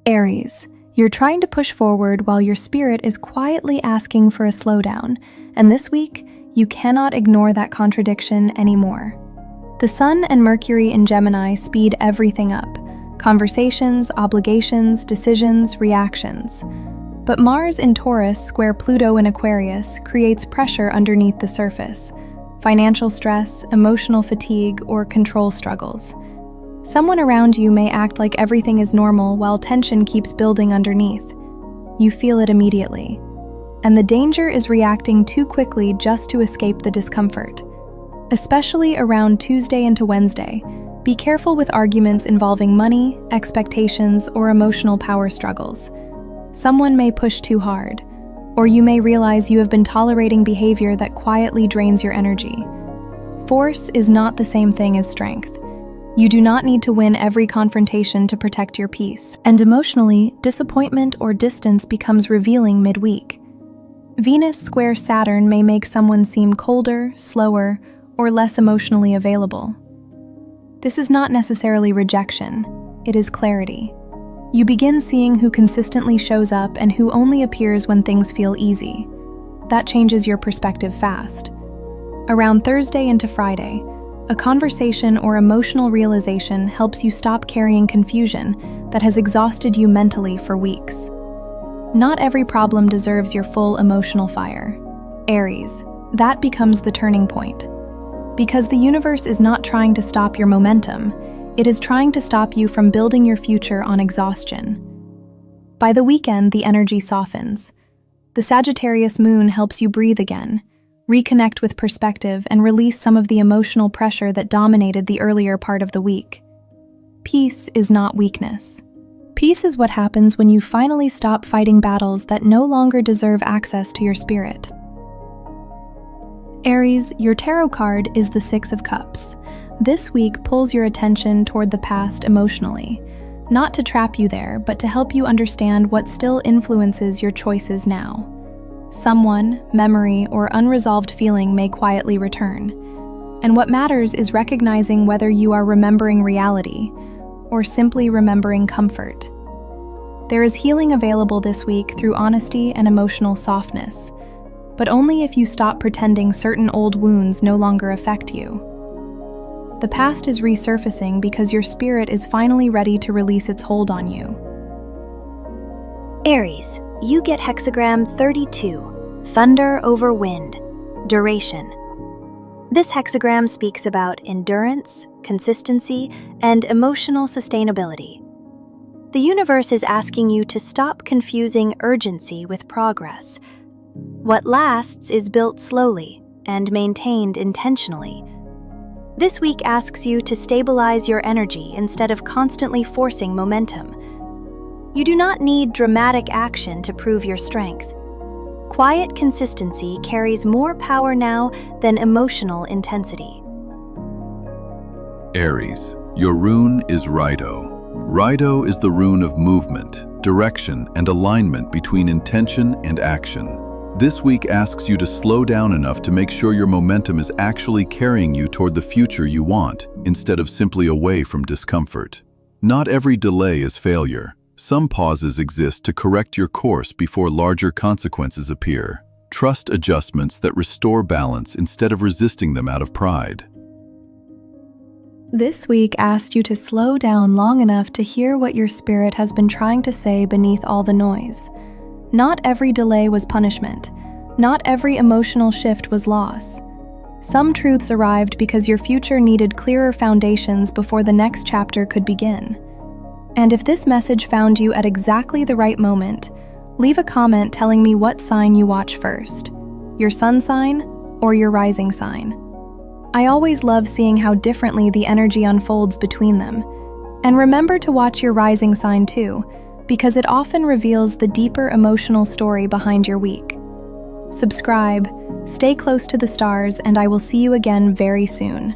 Aries, you're trying to push forward while your spirit is quietly asking for a slowdown, and this week, you cannot ignore that contradiction anymore. The Sun and Mercury in Gemini speed everything up: conversations, obligations, decisions, reactions. But Mars in Taurus square Pluto in Aquarius creates pressure underneath the surface: financial stress, emotional fatigue, or control struggles. Someone around you may act like everything is normal while tension keeps building underneath. You feel it immediately. And the danger is reacting too quickly just to escape the discomfort. Especially around Tuesday into Wednesday, be careful with arguments involving money, expectations, or emotional power struggles. Someone may push too hard, or you may realize you have been tolerating behavior that quietly drains your energy. Force is not the same thing as strength. You do not need to win every confrontation to protect your peace. And emotionally, disappointment or distance becomes revealing midweek. Venus square Saturn may make someone seem colder, slower, or less emotionally available. This is not necessarily rejection, it is clarity. You begin seeing who consistently shows up and who only appears when things feel easy. That changes your perspective fast. Around Thursday into Friday, a conversation or emotional realization helps you stop carrying confusion that has exhausted you mentally for weeks. Not every problem deserves your full emotional fire. Aries, that becomes the turning point. Because the universe is not trying to stop your momentum, it is trying to stop you from building your future on exhaustion. By the weekend, the energy softens. The Sagittarius moon helps you breathe again, reconnect with perspective, and release some of the emotional pressure that dominated the earlier part of the week. Peace is not weakness. Peace is what happens when you finally stop fighting battles that no longer deserve access to your spirit. Aries, your tarot card is the Six of Cups. This week pulls your attention toward the past emotionally, not to trap you there, but to help you understand what still influences your choices now. Someone, memory, or unresolved feeling may quietly return. And what matters is recognizing whether you are remembering reality or simply remembering comfort. There is healing available this week through honesty and emotional softness, but only if you stop pretending certain old wounds no longer affect you. The past is resurfacing because your spirit is finally ready to release its hold on you. Aries, you get hexagram 32, Thunder over Wind, Duration. This hexagram speaks about endurance, consistency, and emotional sustainability. The universe is asking you to stop confusing urgency with progress. What lasts is built slowly and maintained intentionally. This week asks you to stabilize your energy instead of constantly forcing momentum. You do not need dramatic action to prove your strength. Quiet consistency carries more power now than emotional intensity. Aries, your rune is Rido. Rido is the rune of movement, direction, and alignment between intention and action. This week asks you to slow down enough to make sure your momentum is actually carrying you toward the future you want, instead of simply away from discomfort. Not every delay is failure. Some pauses exist to correct your course before larger consequences appear. Trust adjustments that restore balance instead of resisting them out of pride. This week asked you to slow down long enough to hear what your spirit has been trying to say beneath all the noise. Not every delay was punishment. Not every emotional shift was loss. Some truths arrived because your future needed clearer foundations before the next chapter could begin. And if this message found you at exactly the right moment, leave a comment telling me what sign you watch first: your sun sign or your rising sign. I always love seeing how differently the energy unfolds between them. And remember to watch your rising sign too, because it often reveals the deeper emotional story behind your week. Subscribe, stay close to the stars, and I will see you again very soon.